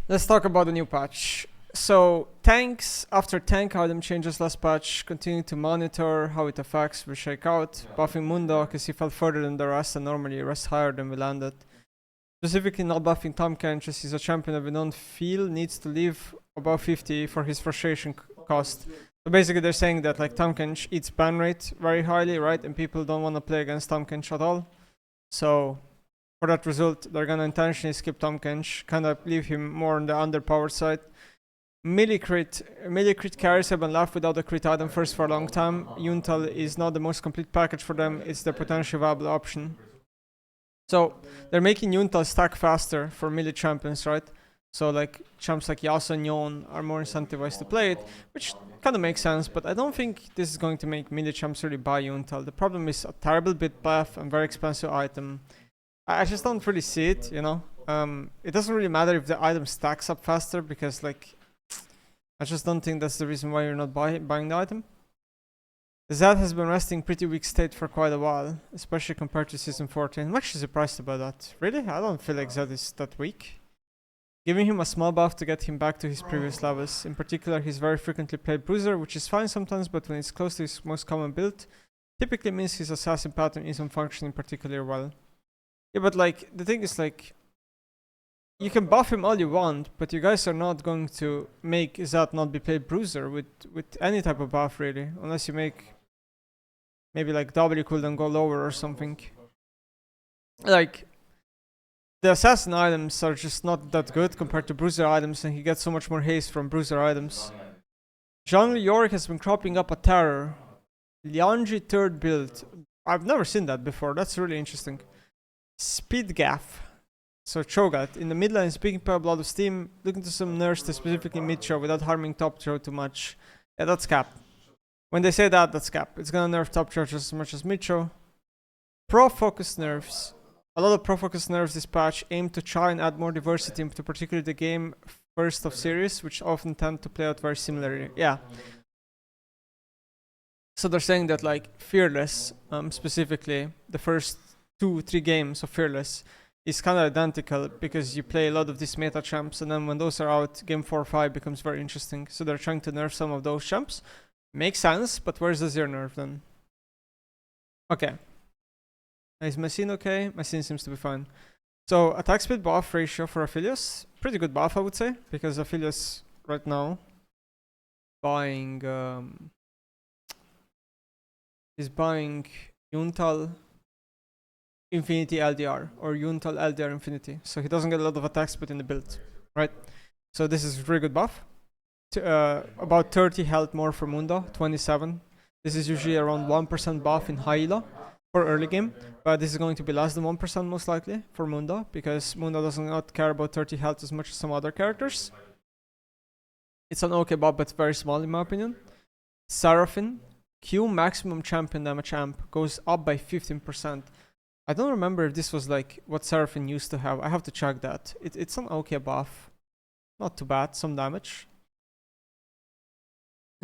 Let's talk about the new patch. So tanks, after tank item changes last patch, continue to monitor how it affects, we shake out, buffing Mundo because he fell further than the rest and normally rests higher than we landed. Specifically not buffing Tom Kench as he's a champion that we don't feel needs to leave above 50 for his frustration cost. So basically they're saying that like Tom Kench eats ban rate very highly, right? And people don't want to play against Tom Kench at all. So for that result, they're gonna intentionally skip Tom Kench, kind of leave him more on the underpowered side. Melee crit carries have been left without a crit item first for a long time. Yuntal is not the most complete package for them, it's the potentially viable option. So they're making Yuntal stack faster for melee champions, right? So like champs like Yasuo and Yon are more incentivized to play it, which kind of makes sense, but I don't think this is going to make melee champs really buy Yuntal. The problem is a terrible bit buff and very expensive item. I just don't really see it, you know? It doesn't really matter if the item stacks up faster because like, I just don't think that's the reason why you're not buying the item. Zed has been resting pretty weak state for quite a while, especially compared to Season 14. I'm actually surprised about that. Really? I don't feel like Zed is that weak. Giving him a small buff to get him back to his previous levels. In particular, he's very frequently played Bruiser, which is fine sometimes, but when it's close to his most common build, typically means his assassin pattern isn't functioning particularly well. Yeah, but like, the thing is like, you can buff him all you want, but you guys are not going to make Zed not be played Bruiser with any type of buff really, unless you make maybe like W cooldown go lower or something. Like, the assassin items are just not that good compared to Bruiser items, and he gets so much more haste from Bruiser items. Zed and Yorick has been cropping up a terror. Lianji third build. I've never seen that before, that's really interesting. Speed gaff. So Cho'Gath in the mid lane is picking up a lot of steam, looking to some nerfs to specifically mid throw without harming top throw too much. Yeah, that's cap. When they say that, that's cap. It's gonna nerf top throw just as much as mid throw. Pro focus nerfs. A lot of pro focus nerfs this patch aim to try and add more diversity into particularly the game first of series, which often tend to play out very similarly. Yeah. So they're saying that like Fearless, specifically the first 2-3 games of Fearless is kind of identical because you play a lot of these meta champs, and then when those are out, game 4 or 5 becomes very interesting. So they're trying to nerf some of those champs. Makes sense, but where's the zero nerf then? Okay. Is Messine okay? Messine seems to be fine. So attack speed buff ratio for Aphelios. Pretty good buff, I would say, because Aphelios right now buying is buying Yuntal Infinity LDR or Yuntal LDR Infinity, so he doesn't get a lot of attack speed in the build, right? So this is really good buff. About 30 health more for Mundo, 27. This is usually around 1% buff in high elo for early game, but this is going to be less than 1% most likely for Mundo because Mundo does not care about 30 health as much as some other characters. It's an okay buff, but very small in my opinion. Seraphine, Q maximum champion damage amp goes up by 15%. I don't remember if this was like what Seraphine used to have. I have to check that. It's an okay buff. Not too bad, some damage.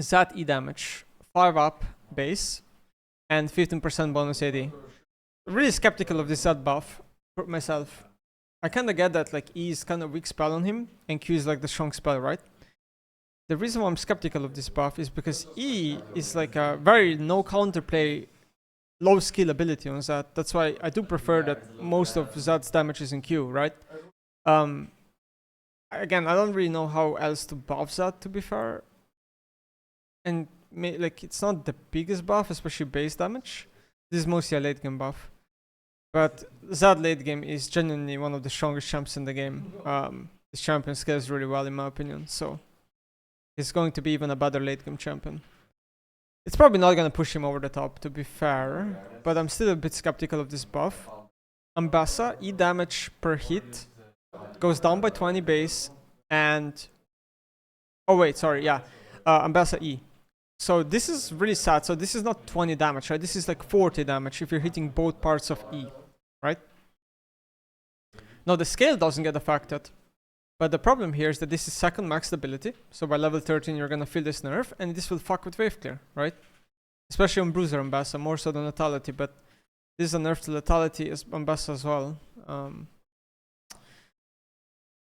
Zed E damage. 5 up base and 15% bonus AD. Really skeptical of this Zed buff for myself. I kinda get that like E is kinda weak spell on him and Q is like the strong spell, right? The reason why I'm skeptical of this buff is because E is like a very no counterplay low skill ability on Zed. That's why I do prefer that most of Zed's damage is in Q, right? Again, I don't really know how else to buff Zed, to be fair. And like, it's not the biggest buff, especially base damage. This is mostly a late game buff. But Zed late game is genuinely one of the strongest champs in the game. This champion scales really well in my opinion, so he's going to be even a better late game champion. It's probably not going to push him over the top, to be fair, but I'm still a bit skeptical of this buff. Ambessa, E damage per hit, goes down by 20 base, and... Oh wait, sorry, yeah. Ambessa E. So this is really sad, so this is not 20 damage, right? This is like 40 damage if you're hitting both parts of E, right? Now the scale doesn't get affected, but the problem here is that this is second max ability, so by level 13 you're gonna feel this nerf, and this will fuck with wave clear, right? Especially on Bruiser Ambessa, more so than Lethality, but this is a nerf to Lethality as Ambessa as well.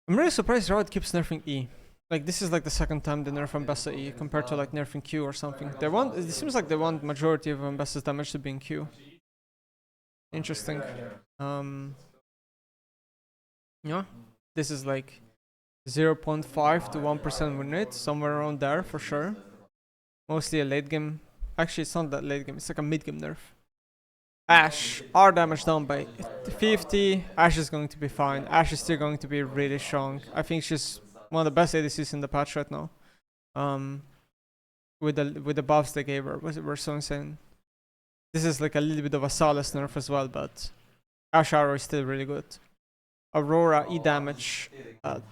I'm really surprised Riot keeps nerfing E. Like, this is like the second time they nerf Ambessa E compared to like nerfing Q or something. It seems like they want majority of Ambessa's damage to be in Q. Interesting. Yeah, this is like 0.5 to 1% win rate, somewhere around there for sure. Mostly a late game. Actually, it's not that late game, it's like a mid game nerf. Ashe, R damage down by 50. Ashe is going to be fine. Ashe is still going to be really strong. I think she's one of the best ADCs in the patch right now. With the buffs they gave her, were so insane. This is like a little bit of a solace nerf as well, but Ashe Arrow is still really good. Aurora E damage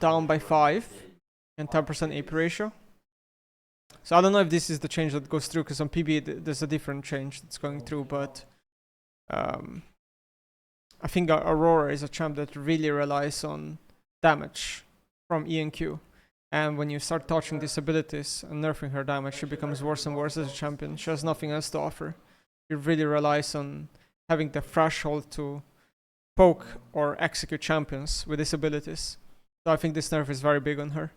down by 5 and 10% AP ratio. So I don't know if this is the change that goes through, because on PB there's a different change that's going through, but I think Aurora is a champ that really relies on damage from E and Q. And when you start touching these abilities and nerfing her damage, she becomes worse and worse as a champion. She has nothing else to offer. She really relies on having the threshold to poke or execute champions with these abilities. So I think this nerf is very big on her.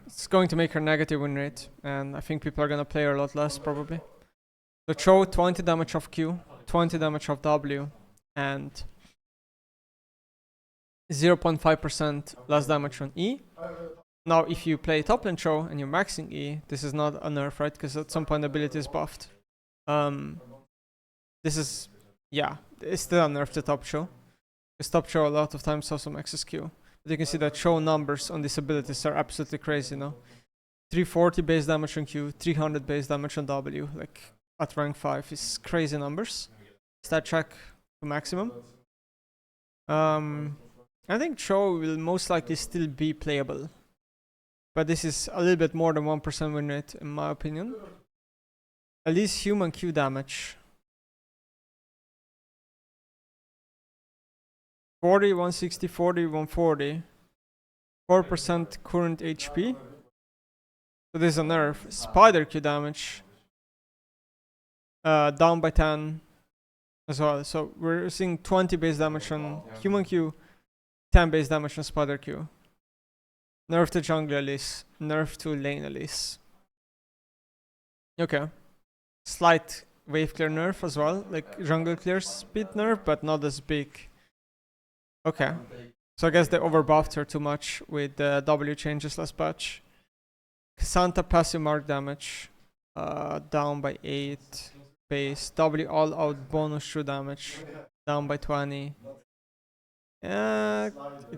It's going to make her negative win rate, and I think people are gonna play her a lot less probably. The Cho 20 damage of Q, 20 damage of W, and 0.5% less damage on E. Now, if you play top lane Cho and you're maxing E, this is not a nerf, right? Because at some point the ability is buffed. This is, yeah, it's still a nerf to top Cho. Because top Cho a lot of times also maxes Q. But you can see that Cho numbers on these abilities are absolutely crazy, you know? 340 base damage on Q, 300 base damage on W, like at rank 5 is crazy numbers. Stat check to maximum. I think Cho will most likely still be playable. But this is a little bit more than 1% win rate in my opinion. At least human Q damage. 40, 160, 40, 140. 4% current HP. So this is a nerf. Spider Q damage. Down by 10 as well. So we're seeing 20 base damage on human Q, 10 base damage on Spider Q. Nerf to jungle Elise, nerf to lane Elise. Okay. Slight wave clear nerf as well, like jungle clear speed nerf, but not as big. Okay. So I guess they overbuffed her too much with the W changes last patch. Santa passive mark damage, down by 8 base. W all out bonus true damage, down by 20. I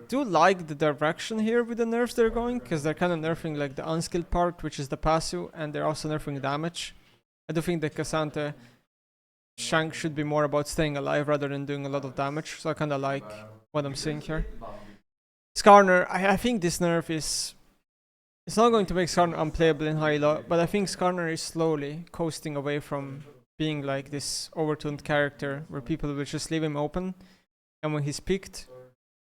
do like the direction here with the nerfs they're going, because they're kind of nerfing like the unskilled part, which is the passive, and they're also nerfing damage. I do think the Cassandra Shank should be more about staying alive rather than doing a lot of damage, so I kind of like what I'm seeing here. Skarner, I think this nerf is... It's not going to make Skarner unplayable in high elo, but I think Skarner is slowly coasting away from being like this overtuned character where people will just leave him open, and when he's picked,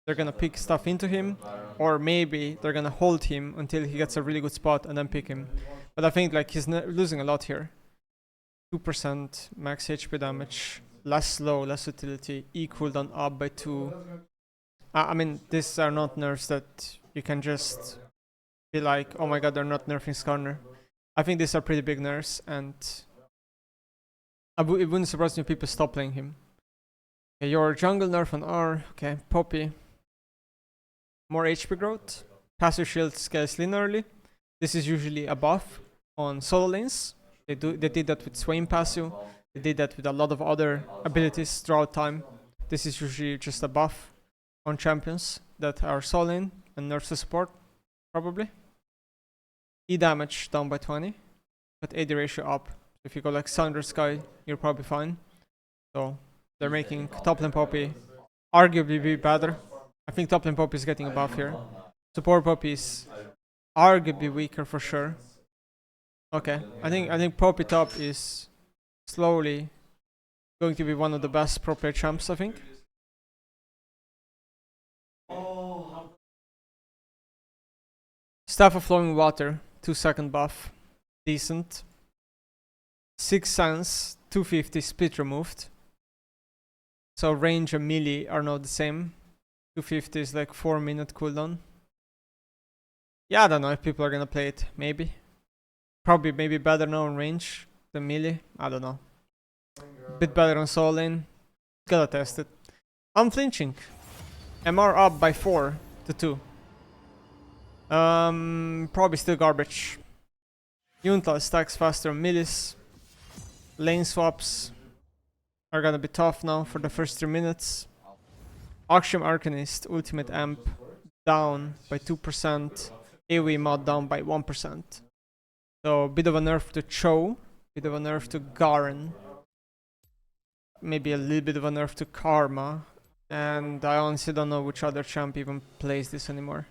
they're gonna pick stuff into him, or maybe they're gonna hold him until he gets a really good spot and then pick him. But I think like he's losing a lot here. 2% max HP damage, less slow, less utility, E cooldown up by 2. I mean, these are not nerfs that you can just be like, oh my god, they're not nerfing Skarner. I think these are pretty big nerfs, and it wouldn't surprise me if people stop playing him. Okay, your jungle nerf on R. Okay, Poppy. More HP growth. Passive shield scales linearly. This is usually a buff on solo lanes. They did that with Swain passive. They did that with a lot of other abilities throughout time. This is usually just a buff on champions that are solo lane and nerfs the support, probably. E damage down by 20, but AD ratio up. If you go like Thunder Sky, you're probably fine. So they're making top lane Poppy arguably be better. I think top lane Poppy is getting a buff here. Support Poppy is arguably weaker for sure. Okay, I think Poppy top is slowly going to be one of the best pro player champs, I think. Staff of Flowing Water, 2-second buff, decent. 6 Sense, 250 split removed. So range and melee are not the same. 250 is like 4-minute cooldown. Yeah, I don't know if people are gonna play it. Maybe. Probably maybe better now in range than melee. I don't know. Bit better on soul lane. Gotta test it. Unflinching. MR up by 4 to 2. Probably still garbage. Yunta stacks faster on Milis. Lane swaps are gonna be tough now for the first 3 minutes. Axiom Arcanist, ultimate amp down by 2%. AoE mod down by 1%. So bit of a nerf to Cho, bit of a nerf to Garen. Maybe a little bit of a nerf to Karma. And I honestly don't know which other champ even plays this anymore.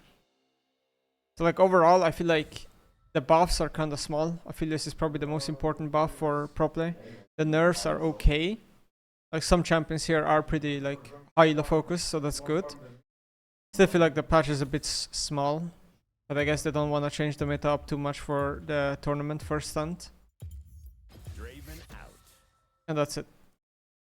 So like overall, I feel like the buffs are kind of small. I feel this is probably the most important buff for pro play. The nerfs are okay. Like some champions here are pretty like high elo focused, so that's good. Still feel like the patch is a bit small. But I guess they don't want to change the meta up too much for the tournament first stunt. And that's it.